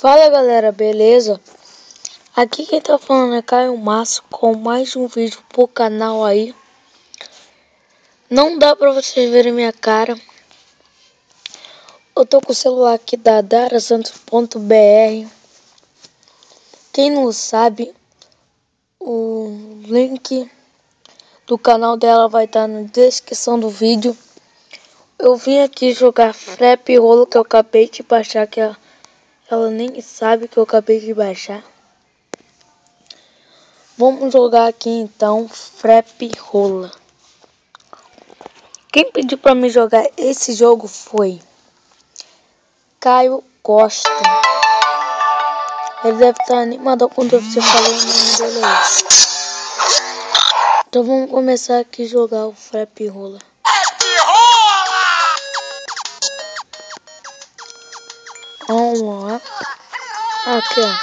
Fala galera, beleza? Aqui quem tá falando é Caio Márcio com mais um vídeo pro canal aí. Não dá pra vocês verem minha cara. Eu tô com o celular aqui da darasantos.br. Quem não sabe, o link do canal dela vai estar na descrição do vídeo. Eu vim aqui jogar Frappy Roller que eu acabei de baixar, que ela nem sabe que eu acabei de baixar. Vamos jogar aqui então Frappy Roller. Quem pediu pra mim jogar esse jogo foi Caio Costa. Ele deve estar animado quando você falou o nome dele aí. Então vamos começar aqui a jogar o Frappy Roller. Vamos lá. Aqui, ó.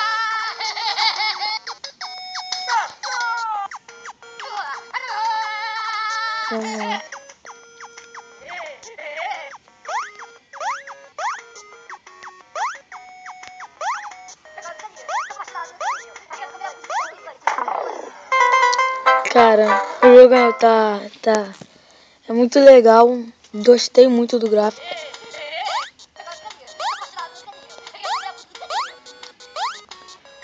Vamos lá. Cara, o jogo é muito legal. Gostei muito do gráfico.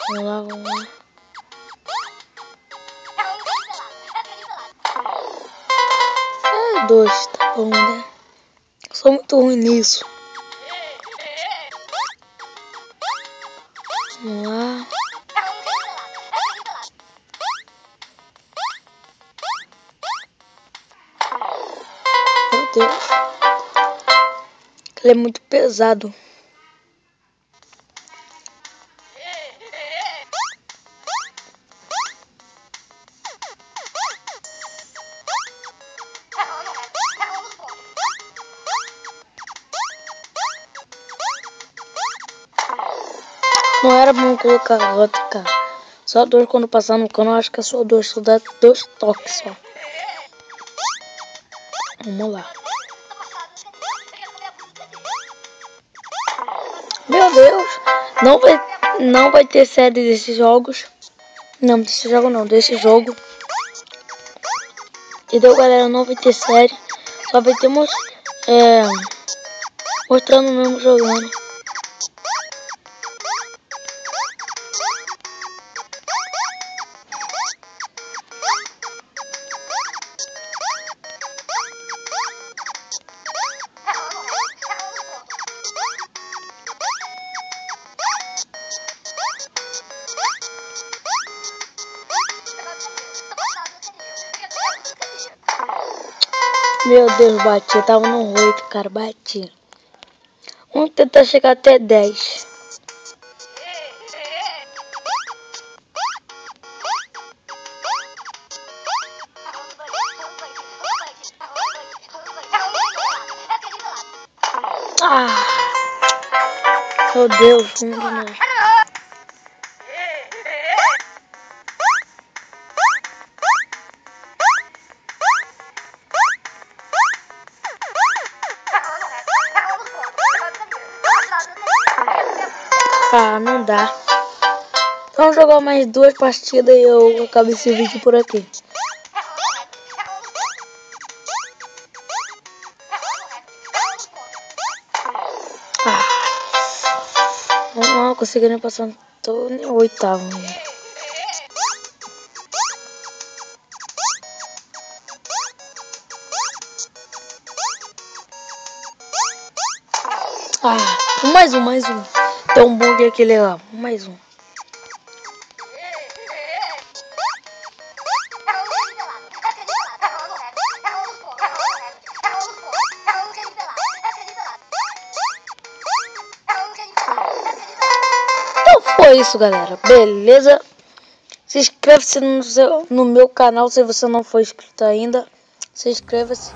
Vamos lá, vamos lá. É 2, tá bom, né? Sou muito ruim nisso. Vamos lá. Meu Deus. Ele é muito pesado. Não era bom colocar outra, cara. Só 2 quando passar no cano, eu acho que é só 2. Só dá 2 toques só. Vamos lá. Meu Deus. Não vai ter série desses jogos. Não, desse jogo não. Desse jogo. Entendeu, galera? Não vai ter série. Só vai ter mostrando mesmo jogando. Meu Deus, bati. Eu tava no 8, cara. Bati. Vamos tentar chegar até 10. Ah! Meu Deus, vamos de novo. Ah, não dá. Vamos jogar mais 2 partidas e eu acabo esse vídeo por aqui. Ah. Vamos lá, conseguindo passar. Tô no 8º. Ah, mais um. Tem um bug aqui legal. Mais um. Então foi isso, galera. Beleza? Se inscreva-se no meu canal se você não for inscrito ainda. Se inscreva-se.